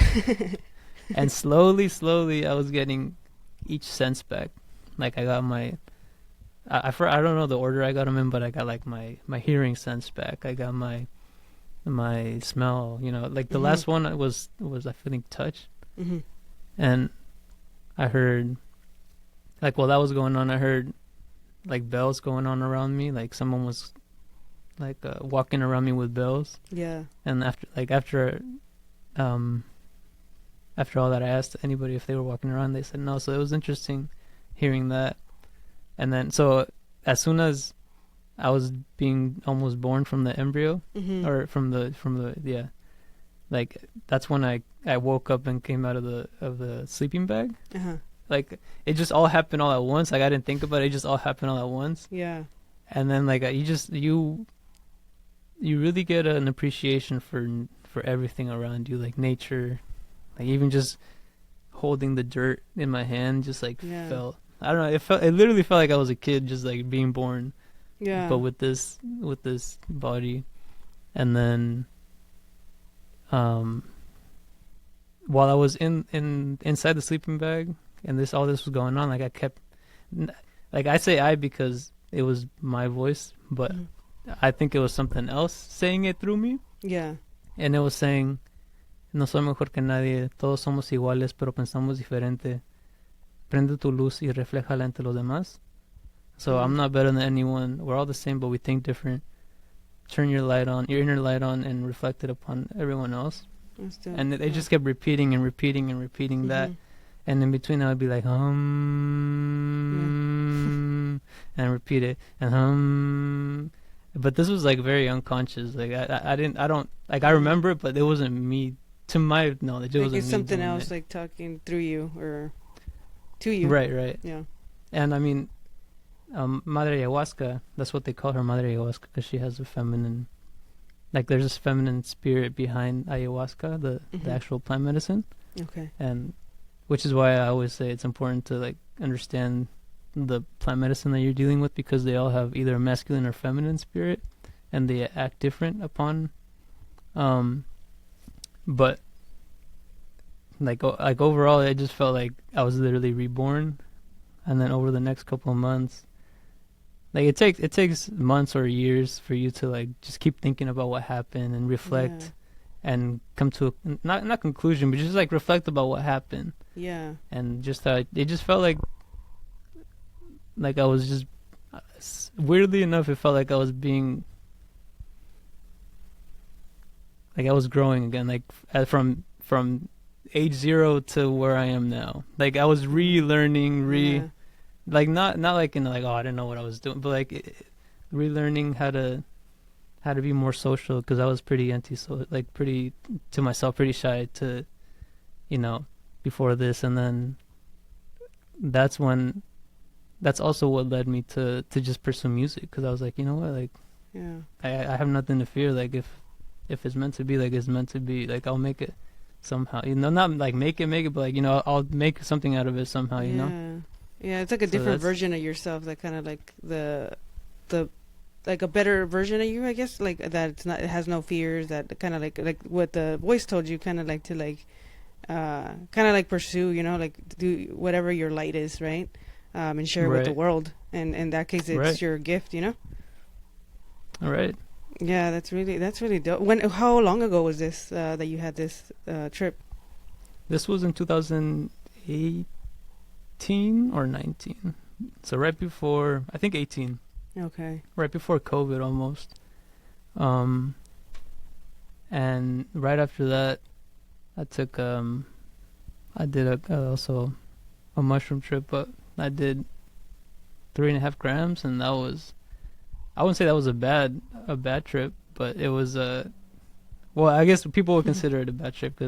And slowly I was getting each sense back. Like I got my I don't know the order I got them in, but I got like my hearing sense back. I got my smell. You know, like the last one was I think touch, and I heard like while that was going on, I heard like bells going on around me. Like someone was like walking around me with bells. Yeah. And after all that, I asked anybody if they were walking around. They said no. So it was interesting hearing that. And then, so as soon as I was being almost born from the embryo, or from the yeah, like that's when I woke up and came out of the sleeping bag. Like it just all happened all at once. Like I didn't think about it. It just all happened all at once. Yeah. And then like you really get an appreciation for everything around you, like nature. Like even just holding the dirt in my hand just like felt, I don't know, it literally felt like I was a kid just like being born. Yeah. But with this body. And then while I was inside the sleeping bag and all this was going on, like I kept, like I say because it was my voice, but I think it was something else saying it through me. Yeah. And it was saying, no soy mejor que nadie, todos somos iguales, pero pensamos diferente. Prende tu luz y refléjala entre los demás. So I'm not better than anyone. We're all the same, but we think different. Turn your inner light on, and reflect it upon everyone else. And they just kept repeating and repeating and repeating that. And in between, I would be like, and repeat it, and But this was like very unconscious. Like I don't I remember it, but it wasn't me. To my knowledge, it wasn't it's me something doing else, it. like talking through you or to you. Right. Yeah. And I mean, Madre Ayahuasca, that's what they call her, Madre Ayahuasca, because she has a feminine, like there's this feminine spirit behind ayahuasca, the actual plant medicine. Okay. And which is why I always say it's important to like understand the plant medicine that you're dealing with, because they all have either a masculine or feminine spirit, and they act different upon. But like overall, I just felt like I was literally reborn. And then over the next couple of months, like it takes months or years for you to like just keep thinking about what happened and reflect and come to a, not conclusion, but just like reflect about what happened. Yeah. And just it just felt like I was just, weirdly enough, it felt like I was being, like I was growing again, like from age 0 to where I am now. Like I was relearning, like not like in like, oh, I didn't know what I was doing, but like relearning how to be more social, because I was pretty anti-social, like pretty to myself, pretty shy to, before this. And then that's also what led me to just pursue music, because I was like, you know what, like I have nothing to fear. Like if it's meant to be, like it's meant to be, like I'll make it somehow, not like make it, but like, I'll make something out of it somehow, Yeah, it's like a different version of yourself, that kind of like the like a better version of you, I guess, like that it has no fears, that kind of like what the voice told you, kind of like to like kind of like pursue, like do whatever your light is, right? And share it with the world, and in that case it's your gift, All right. Yeah, that's really dope. How long ago was this that you had this trip? This was in 2018 or 19. So right before, I think 18. Okay. Right before COVID almost. And right after that, I took I did also a mushroom trip, but I did 3.5 grams, and that was, I wouldn't say that was a bad trip, but it was well, I guess people would consider it a bad trip,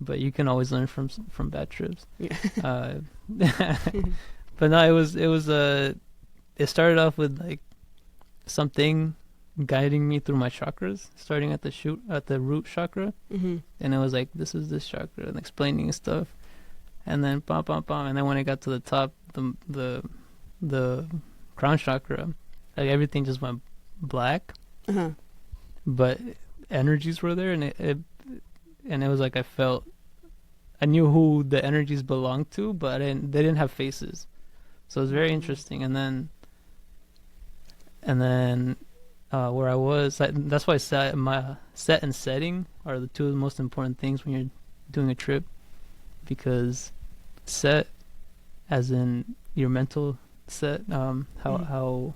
but you can always learn from bad trips. Yeah. But no, it started off with like something guiding me through my chakras, starting at the root chakra, and it was like, this is this chakra, and explaining stuff, and then bam, and then when I got to the top, the crown chakra, like everything just went black, but energies were there, and it was like I knew who the energies belonged to, but they didn't have faces, so it was very interesting. And then And then where I was, that's why my set and setting are the two of the most important things when you're doing a trip, because set, as in your mental set, how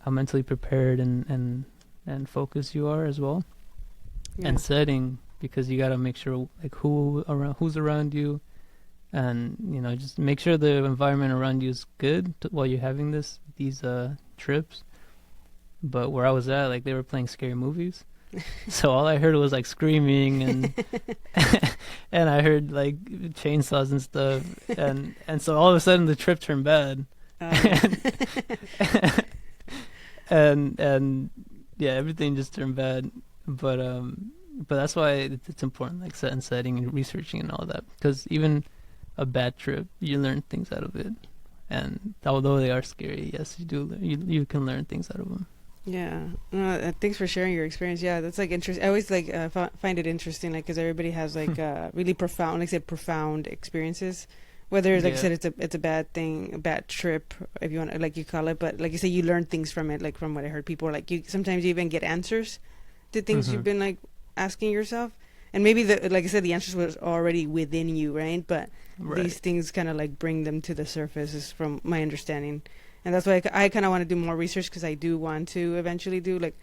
mentally prepared and focused you are as well, and setting, because you got to make sure like who's around you, and just make sure the environment around you is good while you're having these trips. But where I was at, like, they were playing scary movies, so all I heard was like screaming and and I heard like chainsaws and stuff, and so all of a sudden the trip turned bad. And yeah, everything just turned bad. But that's why it's important, like set and setting and researching and all that, because even a bad trip, you learn things out of it, and although they are scary, yes, you can learn things out of them. Yeah, thanks for sharing your experience. Yeah, that's like interesting. I always like find it interesting, like, because everybody has like really profound, like I said, profound experiences. Whether, like I said, it's a bad thing, a bad trip, if you want, like you call it. But like you say, you learn things from it. Like from what I heard, people are like, you sometimes you even get answers to things you've been like asking yourself, and maybe like I said, the answers was already within you, right? But these things kind of like bring them to the surface, is from my understanding. And that's why I kind of want to do more research, because I do want to eventually do like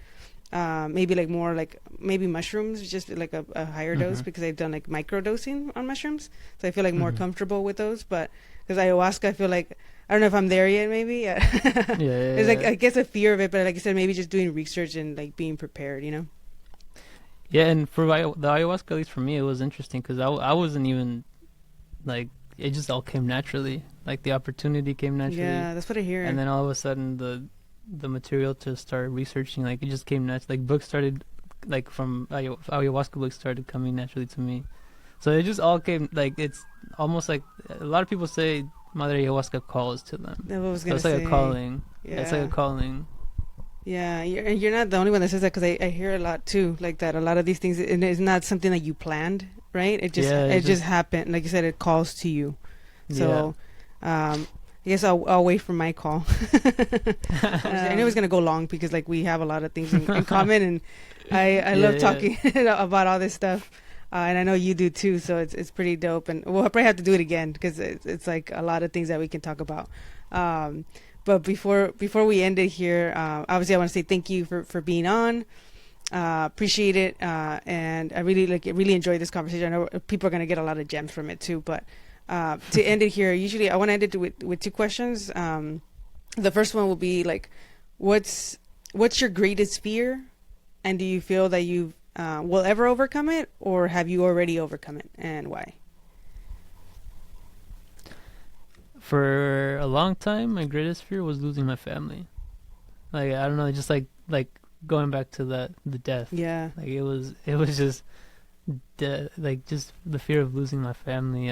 maybe like more like maybe mushrooms, just like a higher dose, because I've done like micro dosing on mushrooms, so I feel like more comfortable with those. But because ayahuasca, I feel like I don't know if I'm there yet. Maybe there's like, I guess, a fear of it, but like I said, maybe just doing research and like being prepared, Yeah, and for the ayahuasca, at least for me, it was interesting because I wasn't even like, it just all came naturally. Like the opportunity came naturally. Yeah, that's what I hear. And then all of a sudden the material to start researching, like it just came naturally. Like books started, like from ayahuasca books started coming naturally to me. So it just all came, like it's almost like a lot of people say Madre Ayahuasca calls to them. That's what I was so gonna it's say. like a calling. Yeah. It's like a calling. Yeah, you're not the only one that says that, because I hear a lot too, like that. A lot of these things, and it's not something that you planned, right? It just happened. Like you said, it calls to you. So, I guess I'll wait for my call. I know it's gonna go long because like we have a lot of things in common, and I love talking about all this stuff, and I know you do too. So it's pretty dope, and we'll probably have to do it again because it's like a lot of things that we can talk about. But before we end it here, obviously I want to say thank you for being on. Appreciate it, and I really enjoyed this conversation. I know people are gonna get a lot of gems from it too, but. To end it here, usually I want to end it with two questions. The first one will be like, what's your greatest fear, and do you feel that you will ever overcome it, or have you already overcome it, and why? For a long time, my greatest fear was losing my family. Like I don't know, just like going back to the death. Yeah. Like it was just just the fear of losing my family.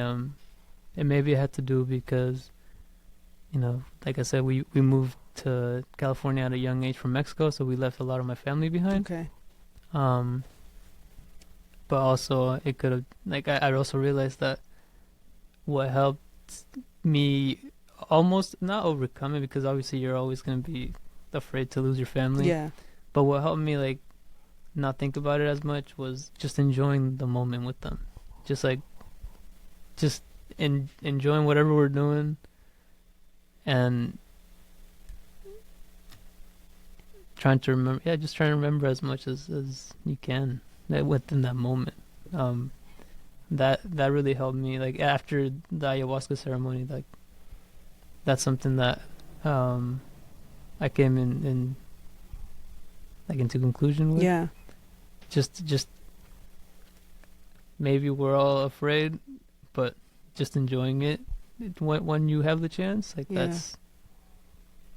And maybe it had to do because, like I said, we moved to California at a young age from Mexico, so we left a lot of my family behind. Okay. But also it could have, like, I also realized that what helped me almost not overcome it, because obviously you're always going to be afraid to lose your family. Yeah. But what helped me, like, not think about it as much was just enjoying the moment with them. Just enjoying whatever we're doing, and trying to remember as much as you can within that moment. That really helped me, like after the ayahuasca ceremony. Like that's something that I came into conclusion with. Yeah. Just maybe we're all afraid, but just enjoying it when you have the chance, like that's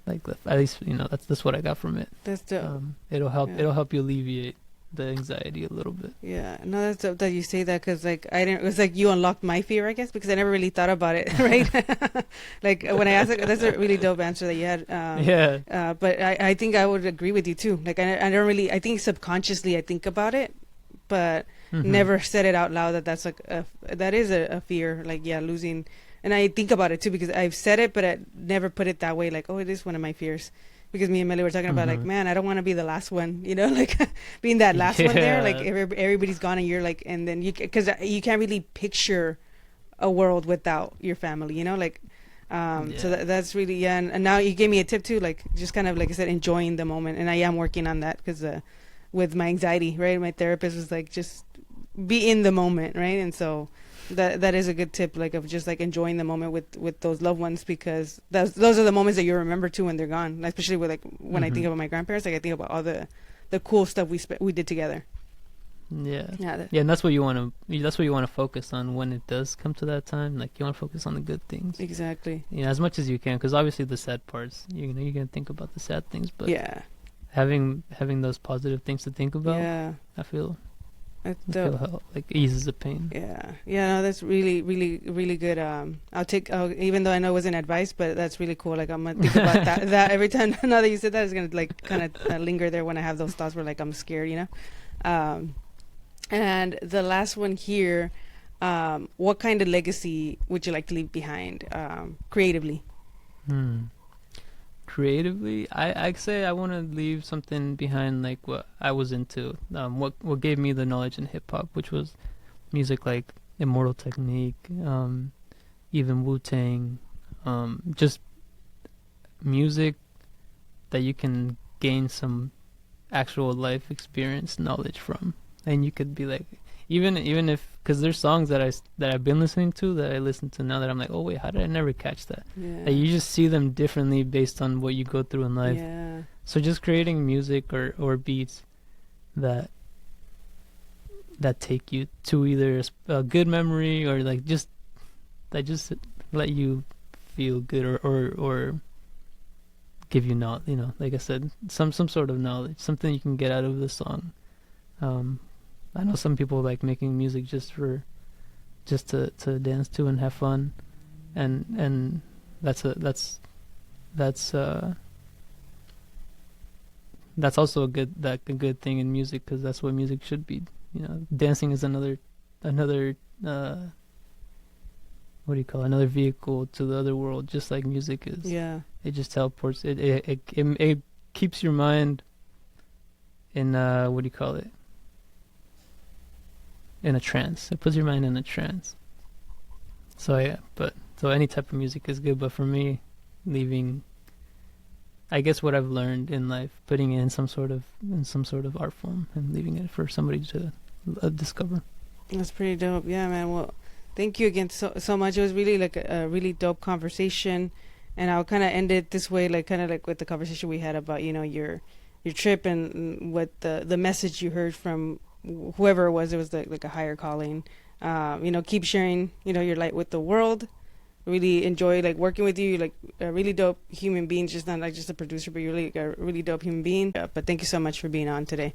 like, at least that's what I got from it. That's dope. It'll help you alleviate the anxiety a little bit. Yeah, no, that's dope that you say that, because like it was like you unlocked my fear, I guess, because I never really thought about it, right? Like when I asked it, that's a really dope answer that you had. But I think I would agree with you too. Like I don't really, I think subconsciously I think about it, but never said it out loud that's like that is a fear, like losing. And I think about it too, because I've said it, but I never put it that way, like, oh, it is one of my fears, because me and Melly were talking about like, man, I don't want to be the last one, you know, like being that last one there, like everybody's gone and you're like, and then because you can't really picture a world without your family, you know, like so that's really and now you gave me a tip too, like just kind of like I said, enjoying the moment, and I am working on that because with my anxiety, right, my therapist was like, just be in the moment, right? And so that is a good tip, like of just like enjoying the moment with those loved ones, because those are the moments that you remember too when they're gone, especially with like when I think about my grandparents, like I think about all the cool stuff we did together. And that's what you want to focus on when it does come to that time. Like you want to focus on the good things, exactly, as much as you can, because obviously the sad parts, you're gonna think about the sad things, but having those positive things to think about, I feel like eases the pain. No, that's really really really good. I'll take, even though I know it wasn't advice, but that's really cool. Like I'm gonna think about that every time. Now that you said that, it's gonna like kind of linger there when I have those thoughts where like I'm scared, you know. And the last one here, what kind of legacy would you like to leave behind, creatively? Creatively, I'd say I want to leave something behind like what I was into, what gave me the knowledge in hip hop, which was music like Immortal Technique, even Wu-Tang, just music that you can gain some actual life experience knowledge from. And you could be like, even if, because there's songs that I've been listening to that I listen to now that I'm like, oh wait, how did I never catch that? Like you just see them differently based on what you go through in life. So just creating music or beats that take you to either a good memory or like just let you feel good or give you like I said, some sort of knowledge, something you can get out of the song. I know some people like making music just to dance to and have fun, and that's also a good thing in music, because that's what music should be. Dancing is another what do you call it? Another vehicle to the other world, just like music is. It just teleports. It keeps your mind in what do you call it? In a trance. It puts your mind in a trance. So any type of music is good, but for me, leaving, I guess, what I've learned in life, putting it in some sort of art form and leaving it for somebody to discover. That's pretty dope. Yeah, man. Well, thank you again so much. It was really like a really dope conversation, and I'll kind of end it this way, like kind of like with the conversation we had about your trip and what the message you heard from whoever it was like a higher calling. Keep sharing your light with the world. Really enjoy like working with you. You're like a really dope human being, just not like just a producer, but you're really a really dope human being. But thank you so much for being on today.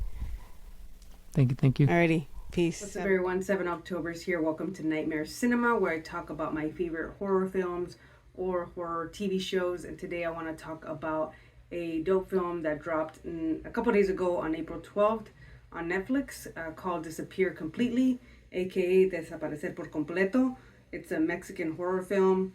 Thank you. Alrighty, peace. What's up, everyone? 7 Octoberz here. Welcome to Nightmare Cinema, where I talk about my favorite horror films or horror TV shows. And today I want to talk about a dope film that dropped a couple days ago on April 12th on Netflix, called Disappear Completely, aka Desaparecer por Completo. It's a Mexican horror film.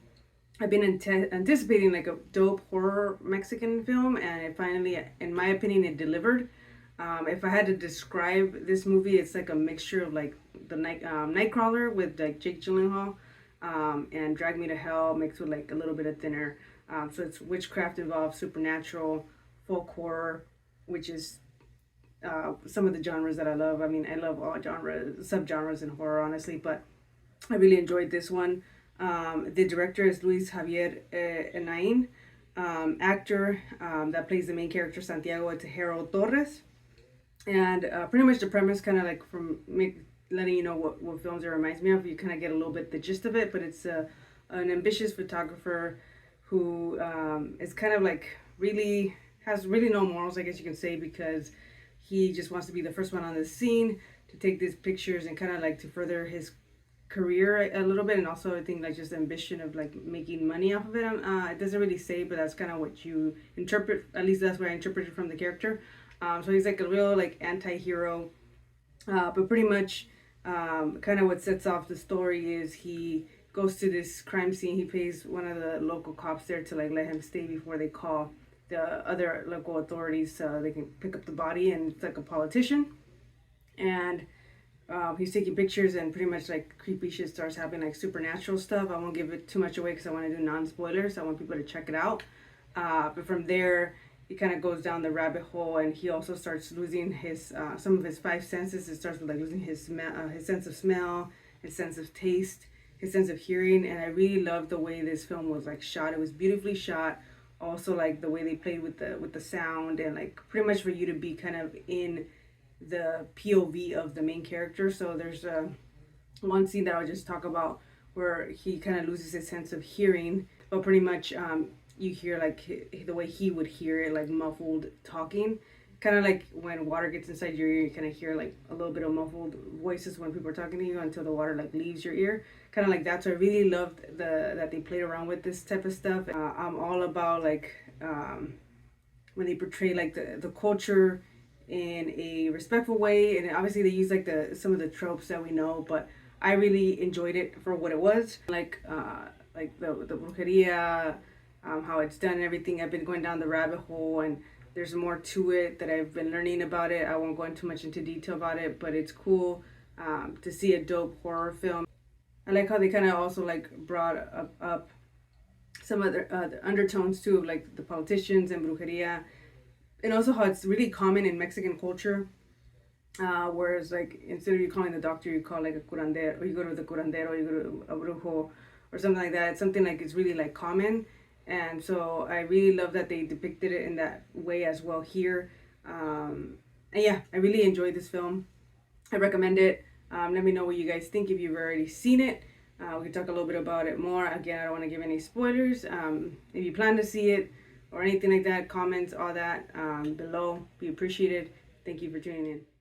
I've been anticipating like a dope horror Mexican film, and it finally, in my opinion, it delivered. If I had to describe this movie, it's like a mixture of like the Nightcrawler with like Jake Gyllenhaal, and Drag Me to Hell mixed with like a little bit of Thinner. So it's witchcraft involved, supernatural, folk horror, which is some of the genres that I love. I mean, I love all subgenres in horror, honestly, but I really enjoyed this one. The director is Luis Javier Enain. Actor that plays the main character, Santiago, it's Harold Torres. And pretty much the premise, kind of like from letting you know what films it reminds me of, you kind of get a little bit the gist of it, but it's an ambitious photographer who is kind of like has really no morals, I guess you can say, because he just wants to be the first one on the scene to take these pictures and kind of like to further his career a little bit, and also I think like just the ambition of like making money off of it. It doesn't really say, but that's kind of what you interpret. At least that's what I interpreted from the character. So he's like a real like anti-hero, but pretty much kind of what sets off the story is he goes to this crime scene. He pays one of the local cops there to like let him stay before they call the other local authorities so they can pick up the body, and it's like a politician. And he's taking pictures, and pretty much like creepy shit starts happening, like supernatural stuff. I won't give it too much away because I want to do non-spoilers. I want people to check it out. But from there, he kind of goes down the rabbit hole, and he also starts losing his some of his five senses. It starts with like losing his sense of smell, his sense of taste, his sense of hearing. And I really loved the way this film was like shot. It was beautifully shot. Also, like the way they played with the sound, and like pretty much for you to be kind of in the POV of the main character. So there's one scene that I'll just talk about where he kind of loses his sense of hearing, but pretty much you hear like the way he would hear it, like muffled talking, kind of like when water gets inside your ear. You kind of hear like a little bit of muffled voices when people are talking to you until the water like leaves your ear, kind of like that. So I really loved that they played around with this type of stuff. I'm all about like when they portray like the culture in a respectful way, and obviously they use like some of the tropes that we know, but I really enjoyed it for what it was, like the brujeria, how it's done and everything. I've been going down the rabbit hole, and there's more to it that I've been learning about it. I won't go into much into detail about it, but it's cool to see a dope horror film. I like how they kind of also like brought up some other the undertones too, of like the politicians and brujeria, and also how it's really common in Mexican culture. Whereas like instead of you calling the doctor, you call like a curandero, or you go to the curandero, you go to a brujo or something like that. It's something like it's really like common. And so I really love that they depicted it in that way as well here. And yeah, I really enjoyed this film. I recommend it. Let me know what you guys think if you've already seen it. We can talk a little bit about it more. Again, I don't want to give any spoilers. If you plan to see it or anything like that, comments, all that below. Be appreciated. Thank you for tuning in.